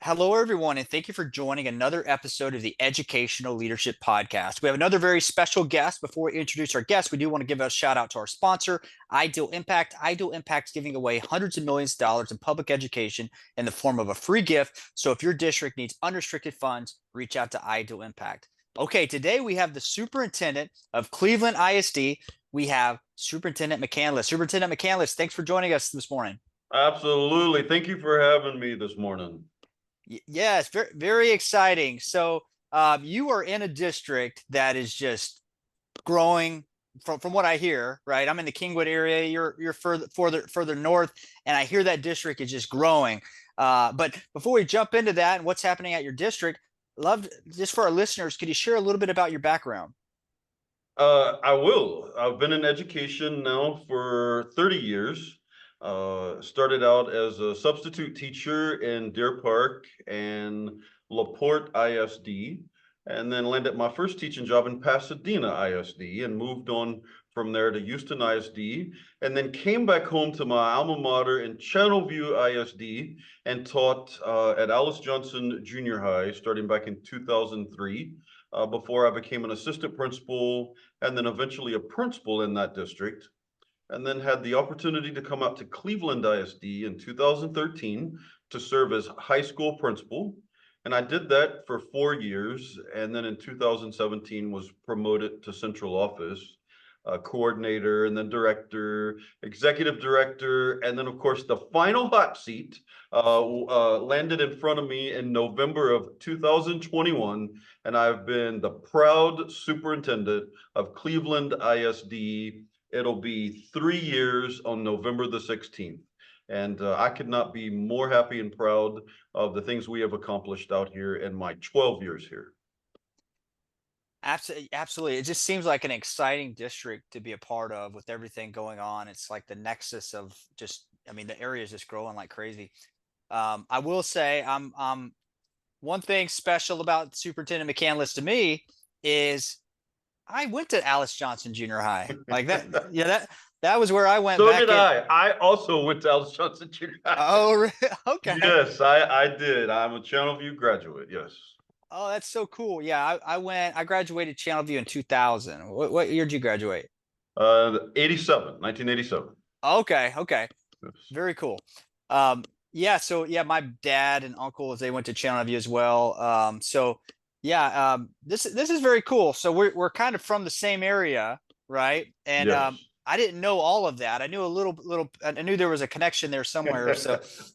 Hello, everyone, and thank you for joining another episode of the Educational Leadership Podcast. We have another very special guest. Before we introduce our guest, we do want to give a shout out to our sponsor, Ideal Impact. Ideal Impact is giving away hundreds of millions of dollars in public education in the form of a free gift. So if your district needs unrestricted funds, reach out to Ideal Impact. Okay, today we have the superintendent of Cleveland ISD. We have Superintendent McCanless. Superintendent McCanless, thanks for joining us this morning. Absolutely. Thank you for having me this morning. Yes, very very exciting. So you are in a district that is just growing from what I hear, right? I'm in the Kingwood area. You're further north, and I hear that district is just growing. But before we jump into that and what's happening at your district, love just for our listeners, could you share a little bit about your background? I will. I've been in education now for 30 years. Started out as a substitute teacher in Deer Park and LaPorte ISD, and then landed my first teaching job in Pasadena ISD and moved on from there to Houston ISD, and then came back home to my alma mater in Channelview ISD and taught at Alice Johnson Junior High starting back in 2003. Before I became an assistant principal and then eventually a principal in that district, and then had the opportunity to come out to Cleveland ISD in 2013 to serve as high school principal. And I did that for 4 years. And then in 2017 was promoted to central office, coordinator, and then director, executive director. And then of course, the final hot seat landed in front of me in November of 2021. And I've been the proud superintendent of Cleveland ISD. It'll be 3 years on November the 16th. And I could not be more happy and proud of the things we have accomplished out here in my 12 years here. Absolutely, absolutely. It just seems like an exciting district to be a part of with everything going on. It's like the nexus of just, I mean, the area is just growing like crazy. I will say, I'm one thing special about Superintendent McCanless to me is I went to Alice Johnson Junior High. Like that, yeah, that was where I went So back did in. I. I also went to Alice Johnson Junior High. Oh, okay. Yes, I did. I'm a Channelview graduate. Yes. Oh, that's so cool. Yeah, I graduated Channelview in 2000. What year did you graduate? 87, 1987. Okay, okay. Yes. Very cool. Um, yeah, so yeah, my dad and uncles they went to Channelview as well. So yeah, this is very cool. So we're kind of from the same area, right? And Yes. I didn't know all of that. I knew a little. I knew there was a connection there somewhere.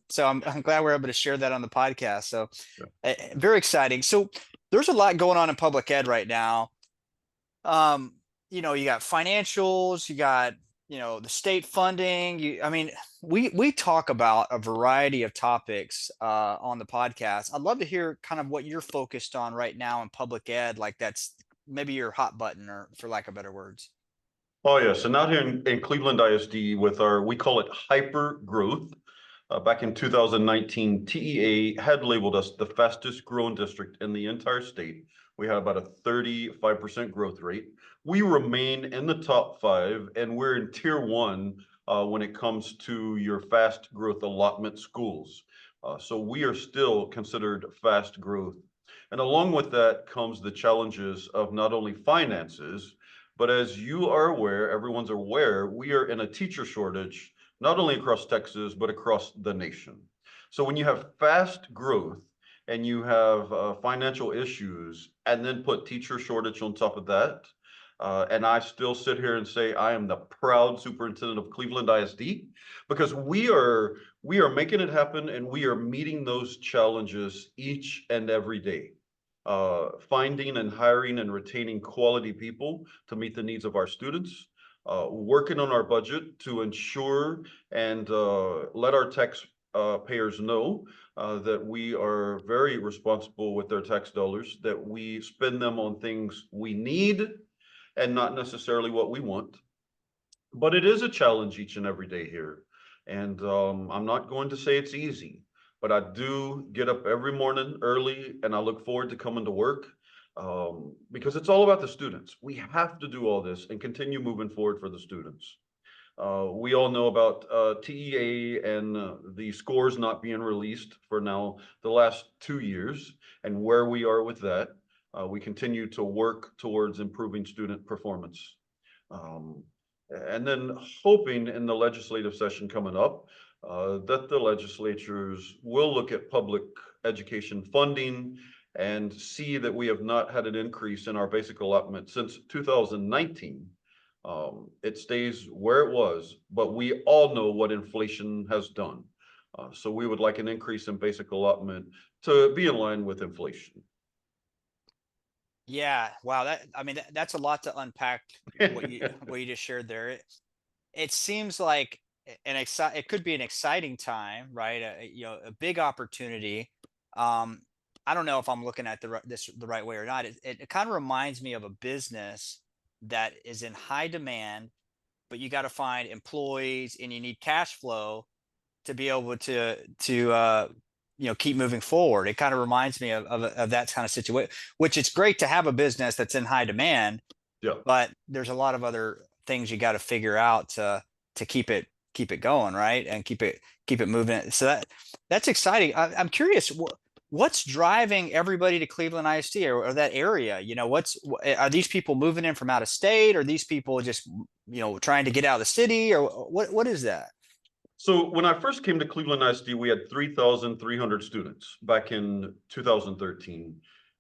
So I'm glad we're able to share that on the podcast. So very exciting. So there's a lot going on in public ed right now. um you got financials, you got the state funding. I mean, we talk about a variety of topics on the podcast. I'd love to hear kind of what you're focused on right now in public ed, like that's maybe your hot button, or for lack of better words. Oh, yes. And out here in Cleveland ISD with we call it hyper growth. Back in 2019, TEA had labeled us the fastest growing district in the entire state. We had about a 35% growth rate. We remain in the top five, and we're in tier one when it comes to your fast growth allotment schools. So we are still considered fast growth. And along with that comes the challenges of not only finances, but as you are aware, everyone's aware, we are in a teacher shortage, not only across Texas, but across the nation. So when you have fast growth and you have financial issues and then put teacher shortage on top of that, and I still sit here and say I am the proud superintendent of Cleveland ISD because we are making it happen and we are meeting those challenges each and every day. Finding and hiring and retaining quality people to meet the needs of our students, working on our budget to ensure and let our tax payers know that we are very responsible with their tax dollars, that we spend them on things we need and not necessarily what we want. But it is a challenge each and every day here. And I'm not going to say it's easy, but I do get up every morning early and I look forward to coming to work because it's all about the students. We have to do all this and continue moving forward for the students. We all know about TEA and the scores not being released for now the last 2 years and where we are with that. We continue to work towards improving student performance. Um, and then hoping in the legislative session coming up that the legislatures will look at public education funding and see that we have not had an increase in our basic allotment since 2019. It stays where it was, but we all know what inflation has done. So we would like an increase in basic allotment to be in line with inflation. Yeah, wow. I mean, that's a lot to unpack. What you just shared there. It seems like it could be an exciting time, right? A big opportunity. Um, I don't know if I'm looking at the right way or not. It kind of reminds me of a business that is in high demand, but you got to find employees and you need cash flow to be able to keep moving forward. It kind of reminds me of that kind of situation, which it's great to have a business that's in high demand, Yeah. but there's a lot of other things you got to figure out to keep it going, right, and keep it moving. So that's exciting. I'm curious, what's driving everybody to Cleveland ISD, or that area? Are these people moving in from out of state? Or these people just trying to get out of the city? Or what is that? So when I first came to Cleveland ISD, we had 3,300 students back in 2013.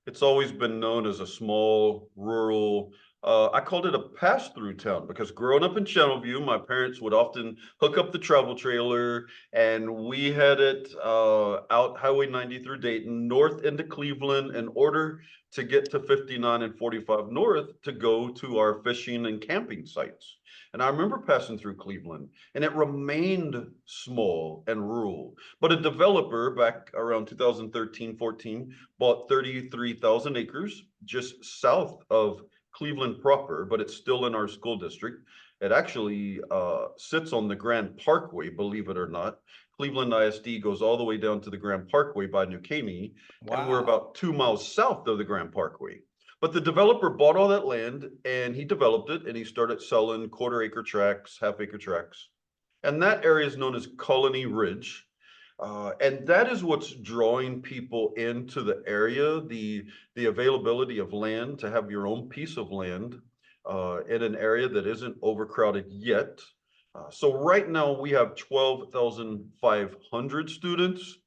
It's always been known as a small, rural, I called it a pass-through town because growing up in Channelview, my parents would often hook up the travel trailer and we headed out Highway 90 through Dayton, north into Cleveland in order to get to 59 and 45 north to go to our fishing and camping sites. And I remember passing through Cleveland and it remained small and rural. But a developer back around 2013-14 bought 33,000 acres just south of Cleveland proper, but it's still in our school district. It actually sits on the Grand Parkway, believe it or not. Cleveland ISD goes all the way down to the Grand Parkway by New Caney, and we're Wow. about 2 miles south of the Grand Parkway. But the developer bought all that land and he developed it and he started selling quarter-acre tracts, half-acre tracts. And that area is known as Colony Ridge. And that is what's drawing people into the area, the availability of land, to have your own piece of land in an area that isn't overcrowded yet. So right now we have 12,500 students.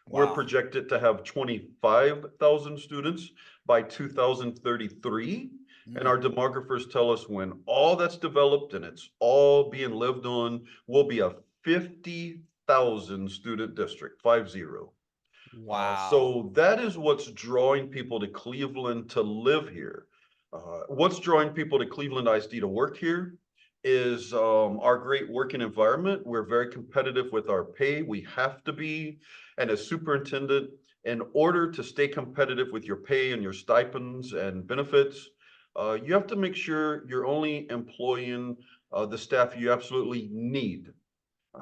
We're Wow. projected to have 25,000 students by 2033. And Mm. our demographers tell us when all that's developed and it's all being lived on, we'll be a 50,000 student district, 50. Wow. So that is what's drawing people to Cleveland to live here. What's drawing people to Cleveland ISD to work here is our great working environment. We're very competitive with our pay. We have to be. And as superintendent, in order to stay competitive with your pay and your stipends and benefits, you have to make sure you're only employing the staff you absolutely need.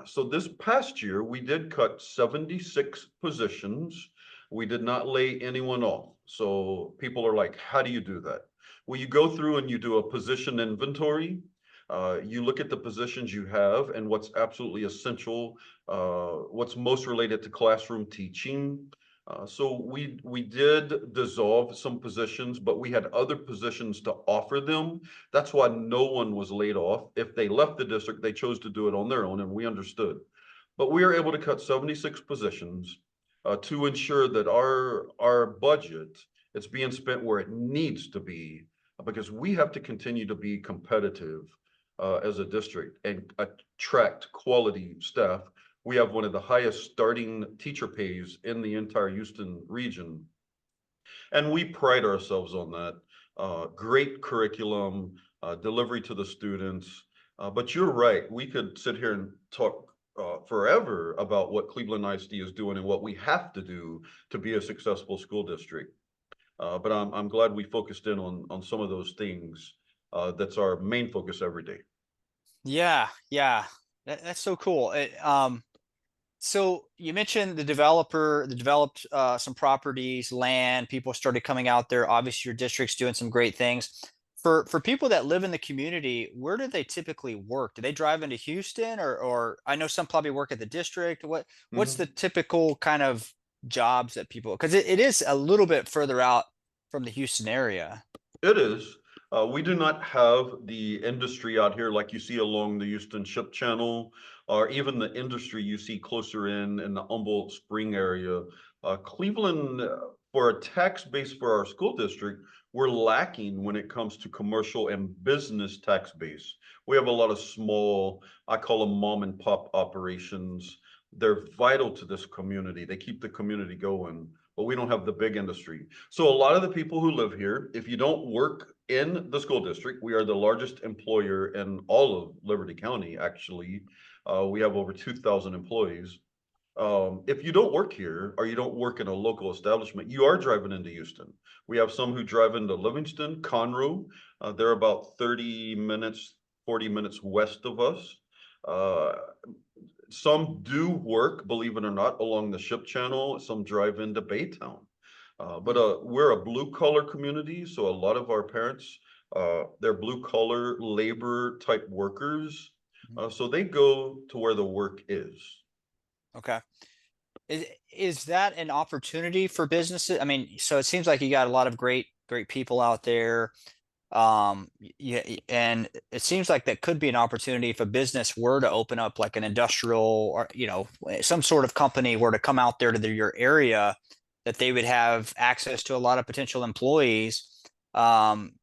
So this past year, we did cut 76 positions. We did not lay anyone off. So people are like, how do you do that? Well, you go through and you do a position inventory. You look at the positions you have and what's absolutely essential, what's most related to classroom teaching. So we did dissolve some positions, but we had other positions to offer them. That's why no one was laid off. If they left the district, they chose to do it on their own, and we understood. But we were able to cut 76 positions to ensure that our budget is being spent where it needs to be, because we have to continue to be competitive as a district and attract quality staff. We have one of the highest starting teacher pays in the entire Houston region. And we pride ourselves on that. Great curriculum, delivery to the students. But you're right, we could sit here and talk forever about what Cleveland ISD is doing and what we have to do to be a successful school district. But I'm glad we focused in on some of those things. That's our main focus every day. Yeah, yeah. That's so cool. So you mentioned the developed some properties, land, people started coming out there. Obviously, your district's doing some great things. For people that live in the community, where do they typically work? Do they drive into Houston, or I know some probably work at the district. What's the Mhm. typical kind of jobs that people, because it is a little bit further out from the Houston area. It is. We do not have the industry out here like you see along the Houston Ship Channel, or even the industry you see closer in the Humboldt Spring area. Cleveland, for a tax base for our school district, we're lacking when it comes to commercial and business tax base. We have a lot of small, I call them mom and pop operations. They're vital to this community. They keep the community going, but we don't have the big industry. So a lot of the people who live here, if you don't work in the school district, we are the largest employer in all of Liberty County, actually. We have over 2,000 employees. If you don't work here or you don't work in a local establishment, you are driving into Houston. We have some who drive into Livingston, Conroe. They're about 30 minutes, 40 minutes west of us. Uh, some do work, believe it or not, along the ship channel. Some drive into Baytown. But Hmm. we're a blue collar community, so a lot of our parents, they're blue collar labor type workers. So they go to where the work is. Okay. Is that an opportunity for businesses? I mean, so it seems like you got a lot of great people out there. Yeah, and it seems like that could be an opportunity if a business were to open up like an industrial or, some sort of company were to come out there to your area, that they would have access to a lot of potential employees. Um,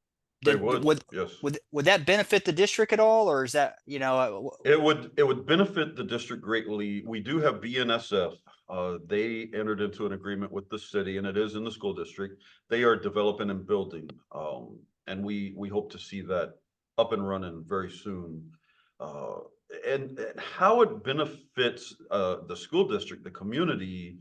They did would, yes. would that benefit the district at all, or is that, It would benefit the district greatly. We do have BNSF. They entered into an agreement with the city, and it is in the school district. They are developing and building, and we hope to see that up and running very soon. Uh, and how it benefits the school district, the community,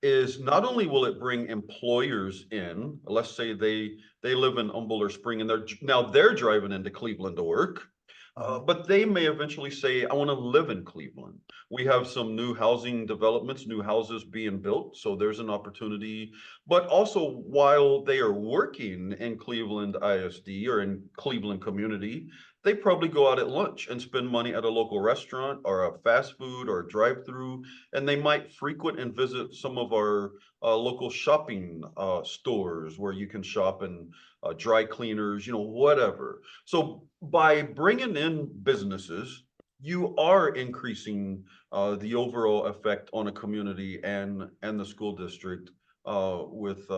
is not only will it bring employers in. Let's say they live in Humboldt or Spring, and they're driving into Cleveland to work. Mhm. But they may eventually say, I want to live in Cleveland. We have some new housing developments, new houses being built. So there's an opportunity. But also, while they are working in Cleveland ISD or in Cleveland community, they probably go out at lunch and spend money at a local restaurant or a fast food or drive through. And they might frequent and visit some of our local shopping stores where you can shop and dry cleaners, whatever. So by bringing in businesses, you are increasing the overall effect on a community and the school district with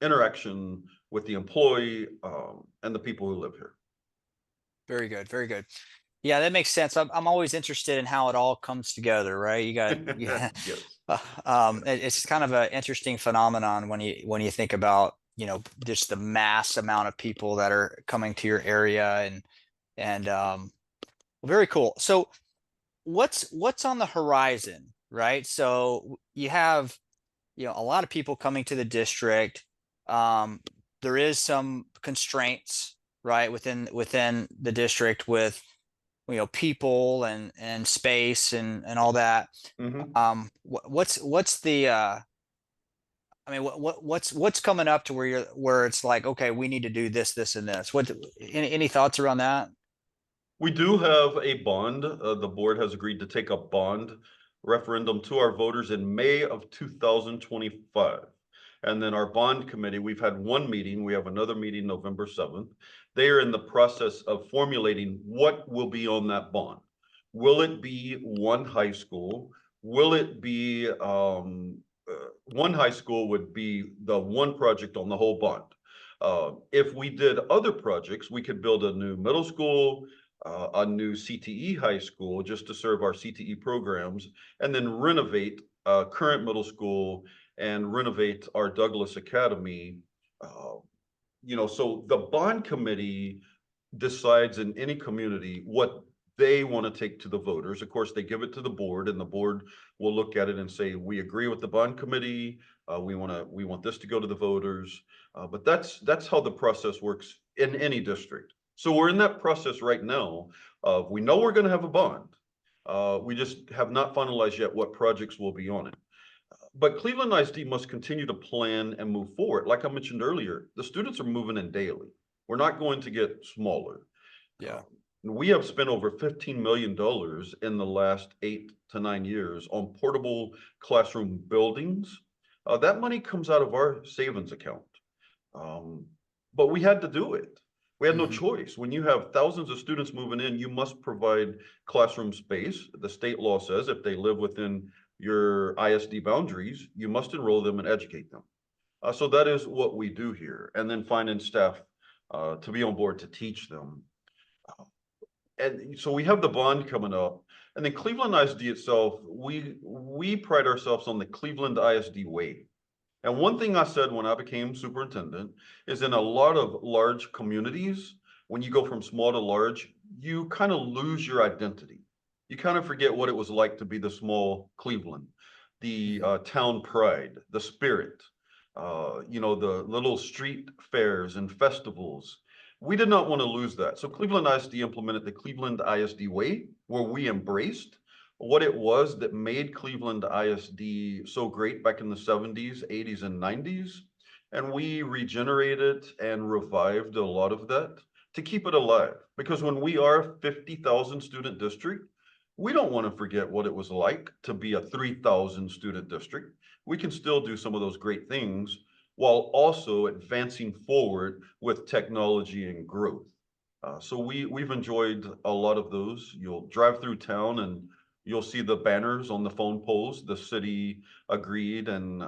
interaction with the employee and the people who live here. Very good, very good. Yeah, that makes sense. I'm always interested in how it all comes together, right? You got, yeah. Yes. It's kind of an interesting phenomenon when you think about, just the mass amount of people that are coming to your area, and very cool. So what's on the horizon, right? So you have, a lot of people coming to the district. Um, there is some constraints, right, within the district with, people and space and all that. Mhm. What's the I mean, what's coming up to where it's like, okay, we need to do this and this. Any thoughts around that? We do have a bond. The board has agreed to take a bond referendum to our voters in May of 2025. And then our bond committee, we've had one meeting. We have another meeting November 7th. They are in the process of formulating what will be on that bond. Will it be one high school? Will it be one high school would be the one project on the whole bond. If we did other projects, we could build a new middle school, a new CTE high school just to serve our CTE programs, and then renovate current middle school and renovate our Douglas Academy. Uh, so the bond committee decides in any community what they want to take to the voters. Of course, they give it to the board, and the board will look at it and say, "We agree with the bond committee. We want this to go to the voters." But that's how the process works in any district. So we're in that process right now. We know we're going to have a bond. We just have not finalized yet what projects will be on it. But Cleveland ISD must continue to plan and move forward. Like I mentioned earlier, the students are moving in daily. We're not going to get smaller. Yeah. We have spent over $15 million in the last 8 to 9 years on portable classroom buildings. That money comes out of our savings account. Um, but we had to do it. We had no Mhm. choice. When you have thousands of students moving in, you must provide classroom space. The state law says if they live within your ISD boundaries, you must enroll them and educate them. So that is what we do here. And then finding staff to be on board to teach them. And so we have the bond coming up. And then Cleveland ISD itself, we pride ourselves on the Cleveland ISD way. And one thing I said when I became superintendent is in a lot of large communities, when you go from small to large, you kind of lose your identity. You kind of forget what it was like to be the small Cleveland, the Mhm. town pride, the spirit, the little street fairs and festivals. We did not want to lose that. So Cleveland ISD implemented the Cleveland ISD way, where we embraced what it was that made Cleveland ISD so great back in the 70s, 80s, and 90s. And we regenerated and revived a lot of that to keep it alive. Because when we are a 50,000 student district, we don't want to forget what it was like to be a 3,000 student district. We can still do some of those great things while also advancing forward with technology and growth. So we've enjoyed a lot of those. You'll drive through town and you'll see the banners on the phone poles. The city agreed and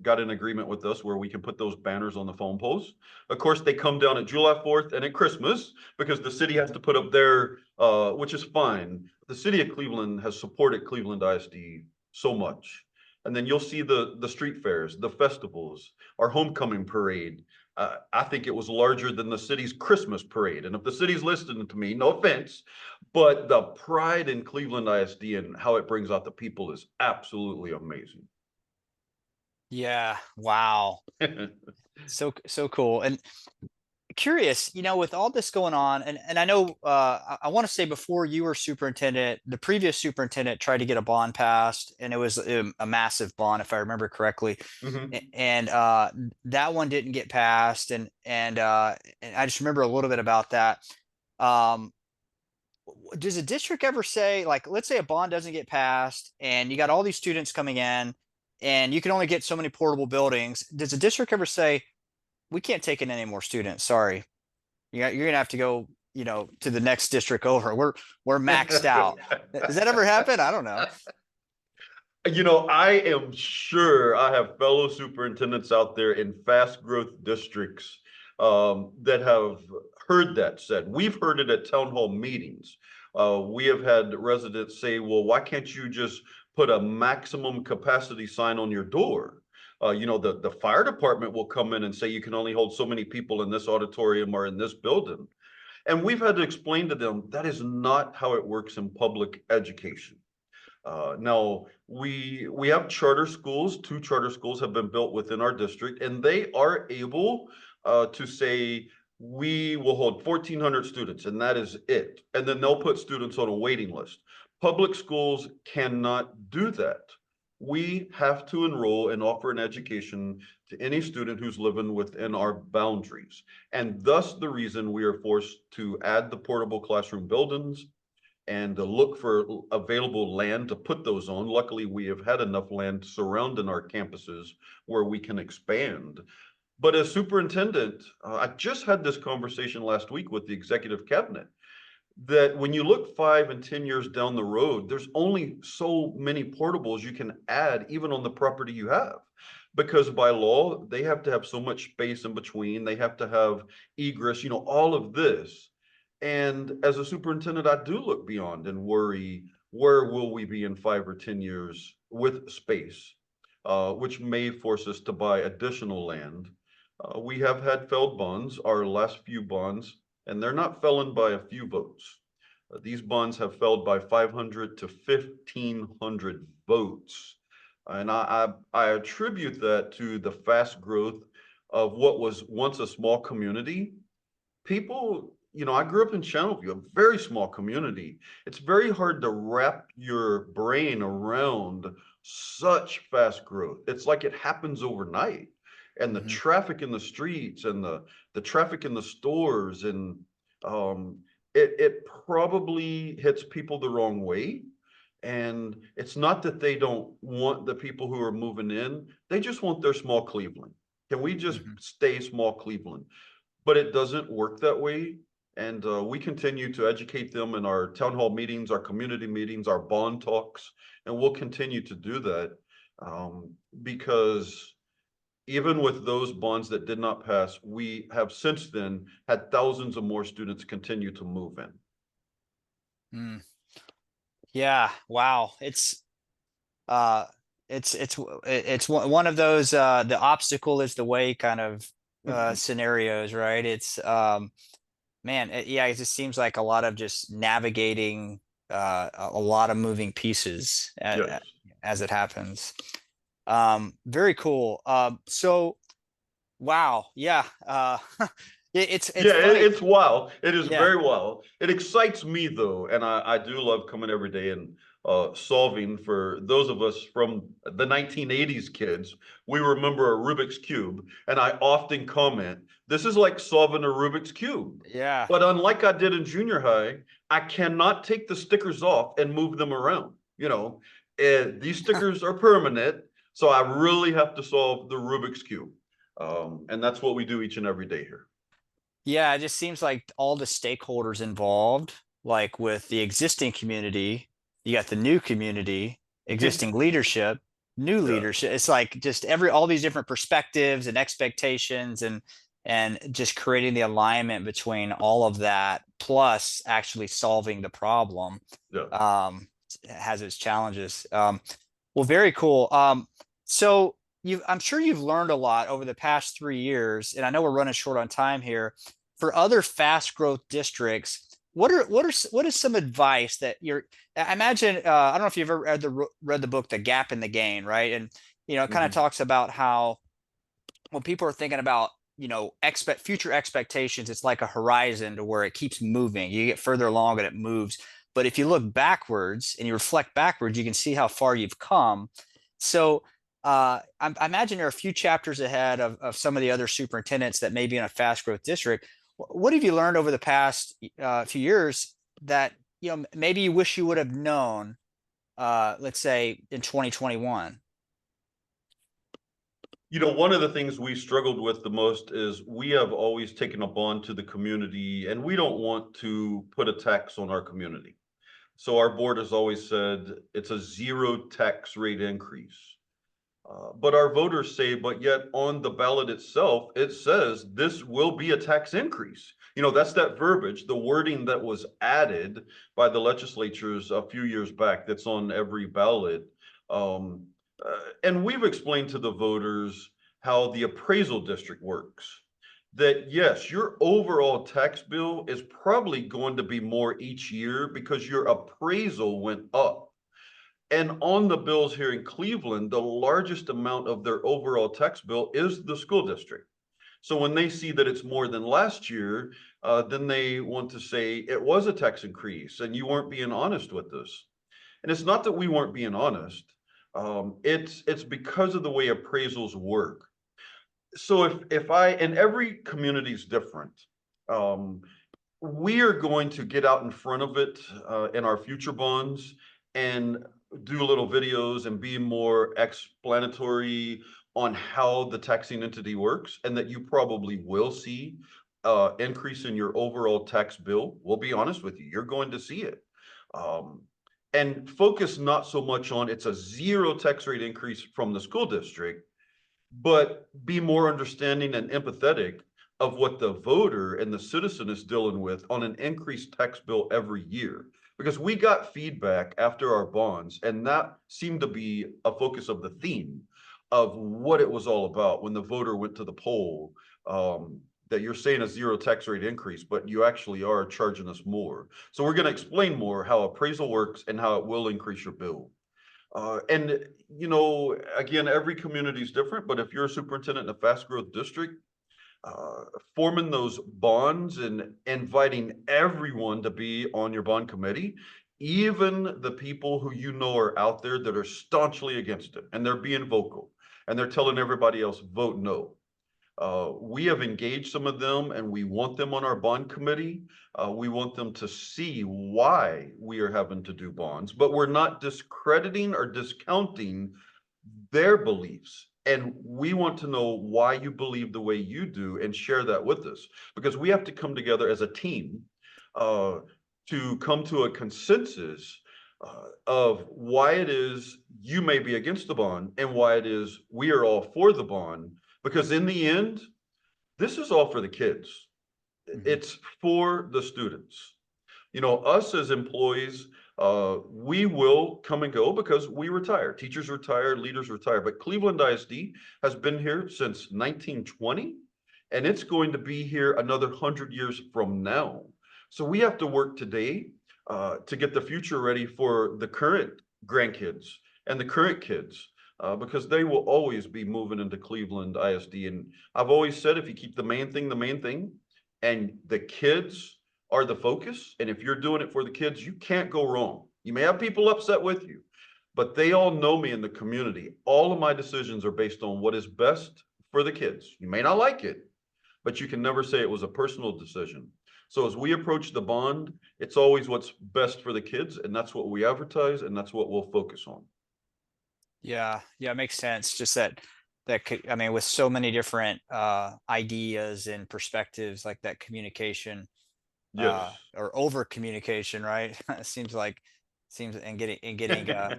got an agreement with us where we can put those banners on the phone poles. Of course, they come down at July 4th and at Christmas because the city has to put up their, which is fine. The city of Cleveland has supported Cleveland ISD so much. And then you'll see the street fairs, the festivals, our homecoming parade. I think it was larger than the city's Christmas parade. And if the city's listening to me, no offense, but the pride in Cleveland ISD and how it brings out the people is absolutely amazing. Yeah. Wow. So cool. And curious, with all this going on, and I know I want to say before you were superintendent, the previous superintendent tried to get a bond passed, and it was a massive bond, if I remember correctly. Mhm. And that one didn't get passed, and I just remember a little bit about that. Um, does a district ever say, like, let's say a bond doesn't get passed, and you got all these students coming in, and you can only get so many portable buildings? Does a district ever say, we can't take in any more students? Sorry, you're gonna have to go, to the next district over. We're maxed out. Does that ever happen? I don't know. I am sure I have fellow superintendents out there in fast growth districts that have heard that said. We've heard it at town hall meetings. We have had residents say, well, why can't you just put a maximum capacity sign on your door? The fire department will come in and say you can only hold so many people in this auditorium or in this building. And we've had to explain to them that is not how it works in public education. Now, we have charter schools. 2 charter schools have been built within our district, and they are able to say, we will hold 1,400 students, and that is it. And then they'll put students on a waiting list. Public schools cannot do that. We have to enroll and offer an education to any student who's living within our boundaries. And thus the reason we are forced to add the portable classroom buildings and to look for available land to put those on. Luckily, we have had enough land surrounding our campuses where we can expand. But as superintendent, I just had this conversation last week with the executive cabinet that when you look 5 and 10 years down the road, there's only so many portables you can add, even on the property you have. Because by law, they have to have so much space in between, they have to have egress, all of this. And as a superintendent, I do look beyond and worry, where will we be in 5 or 10 years with space, which may force us to buy additional land. We have had failed bonds, our last few bonds, and they're not felling by a few votes. These bonds have failed by 500 to 1,500 votes. And I attribute that to the fast growth of what was once a small community. People, I grew up in Channelview, a very small community. It's very hard to wrap your brain around such fast growth. It's like it happens overnight. and the Mhm. traffic in the streets and the traffic in the stores, and it probably hits people the wrong way. And it's not that they don't want the people who are moving in, they just want their small Cleveland. Can we just Mhm. stay small Cleveland? But it doesn't work that way. And we continue to educate them in our town hall meetings, our community meetings, our bond talks, and we'll continue to do that, because even with those bonds that did not pass, we have since then had thousands of more students continue to move in. Mm. Yeah. Wow. Uh, it's one of those, the obstacle is the way kind of, scenarios, right? Man, yeah, it just seems like a lot of just navigating, a lot of moving pieces, Yes. as it happens. Very cool. So wow, yeah. It's Yeah, funny. it's wild. It is Yeah, very wild. It excites me though, and I do love coming every day and solving. For those of us from the 1980s kids, we remember a Rubik's Cube, and I often comment, this is like solving a Rubik's Cube. yeah. But unlike I did in junior high, I cannot take the stickers off and move them around. These stickers are permanent, so I really have to solve the Rubik's Cube. And that's what we do each and every day here. Yeah, it just seems like all the stakeholders involved, like with the existing community, you got the new community, existing leadership, new Yeah, leadership. It's like just all these different perspectives and expectations, and just creating the alignment between all of that, plus actually solving the problem, yeah. um, has its challenges. Well, very cool. So I'm sure you've learned a lot over the past 3 years, and I know we're running short on time here. For other fast growth districts, what is some advice that I imagine, I don't know if you've ever read the book The Gap in the Gain, right? And it kind of Mhm. talks about how when people are thinking about, expect future expectations, it's like a horizon to where it keeps moving. You get further along and it moves. But if you look backwards and you reflect backwards, you can see how far you've come. So I imagine there are a few chapters ahead of some of the other superintendents that may be in a fast growth district. What have you learned over the past few years that maybe you wish you would have known, let's say in 2021? One of the things we struggled with the most is we have always taken a bond to the community, and we don't want to put a tax on our community. So our board has always said it's a zero tax rate increase. But our voters say, but yet on the ballot itself, it says this will be a tax increase. That's that verbiage, the wording that was added by the legislatures a few years back that's on every ballot. Um, and we've explained to the voters how the appraisal district works. That yes, your overall tax bill is probably going to be more each year because your appraisal went up. And on the bills here in Cleveland, the largest amount of their overall tax bill is the school district. So when they see that it's more than last year, then they want to say it was a tax increase and you weren't being honest with us. And it's not that we weren't being honest. It's because of the way appraisals work. So if I and every community is different. Um, we are going to get out in front of it in our future bonds and do little videos and be more explanatory on how the taxing entity works, and that you probably will see increase in your overall tax bill. We'll be honest with you, you're going to see it. Um, and focus not so much on it's a zero tax rate increase from the school district, but be more understanding and empathetic of what the voter and the citizen is dealing with on an increased tax bill every year. Because we got feedback after our bonds, and that seemed to be a focus of the theme of what it was all about when the voter went to the poll. That you're saying a zero tax rate increase, but you actually are charging us more. So we're going to explain more how appraisal works and how it will increase your bill. And again, every community is different, but if you're a superintendent in a fast growth district, uh, forming those bonds and inviting everyone to be on your bond committee, even the people who are out there that are staunchly against it, and they're being vocal, and they're telling everybody else, vote no. We have engaged some of them and we want them on our bond committee. We want them to see why we are having to do bonds, but we're not discrediting or discounting their beliefs. And we want to know why you believe the way you do and share that with us, because we have to come together as a team uh, to come to a consensus of why it is you may be against the bond and why it is we are all for the bond. Because in the end, this is all for the kids. Mhm. It's for the students. You know, us as employees, we will come and go because we retire. Teachers retire, leaders retire. But Cleveland ISD has been here since 1920, and it's going to be here another 100 years from now. So we have to work today to get the future ready for the current grandkids and the current kids. Because they will always be moving into Cleveland ISD. And I've always said, if you keep the main thing, and the kids are the focus. And if you're doing it for the kids, you can't go wrong. You may have people upset with you, but they all know me in the community. All of my decisions are based on what is best for the kids. You may not like it, but you can never say it was a personal decision. So as we approach the bond, it's always what's best for the kids, and that's what we advertise, and that's what we'll focus on. Yeah, yeah, it makes sense. Just that could, I mean, with so many different ideas and perspectives, like that communication Yes. or over communication, right? It seems and getting Yeah.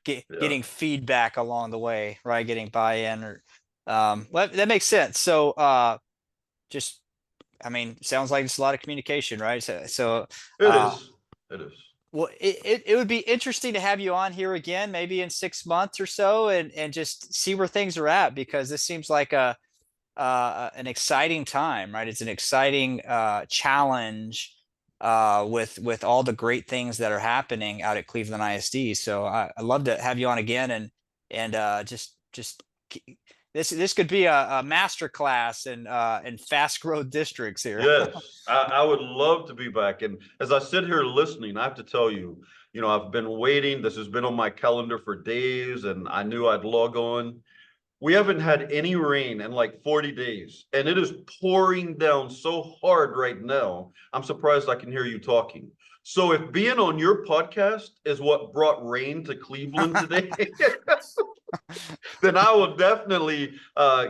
getting feedback along the way, right? Getting buy-in or well, that makes sense. So just I mean, sounds like it's a lot of communication, right? So It is. It is. well, it would be interesting to have you on here again, maybe in 6 months or so, and just see where things are at, because this seems like a an exciting time, right? It's an exciting challenge with all the great things that are happening out at Cleveland ISD. So I'd love to have you on again and just this could be a master class in fast growth districts here. Yes, I would love to be back. And as I sit here listening, I have to tell you, you know, I've been waiting. This has been on my calendar for days, and I knew I'd log on. We haven't had any rain in like 40 days, and it is pouring down so hard right now. I'm surprised I can hear you talking. So if being on your podcast is what brought rain to Cleveland today, then I will definitely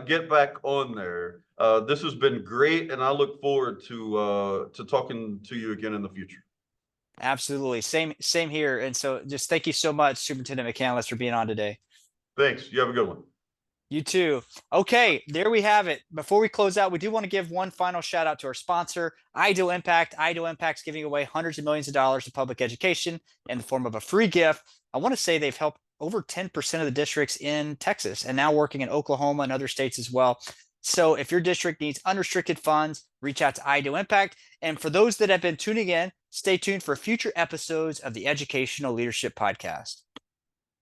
get back on there. This has been great, and I look forward to talking to you again in the future. Absolutely. Same here. And so just thank you so much, Superintendent McCanless, for being on today. Thanks. You have a good one. You too. Okay, there we have it. Before we close out, we do want to give one final shout out to our sponsor, Ideal Impact. Ideal Impact's giving away hundreds of millions of dollars to public education in the form of a free gift. I want to say they've helped over 10% of the districts in Texas and now working in Oklahoma and other states as well. So if your district needs unrestricted funds, reach out to Ideal Impact. And for those that have been tuning in, stay tuned for future episodes of the Educational Leadership Podcast.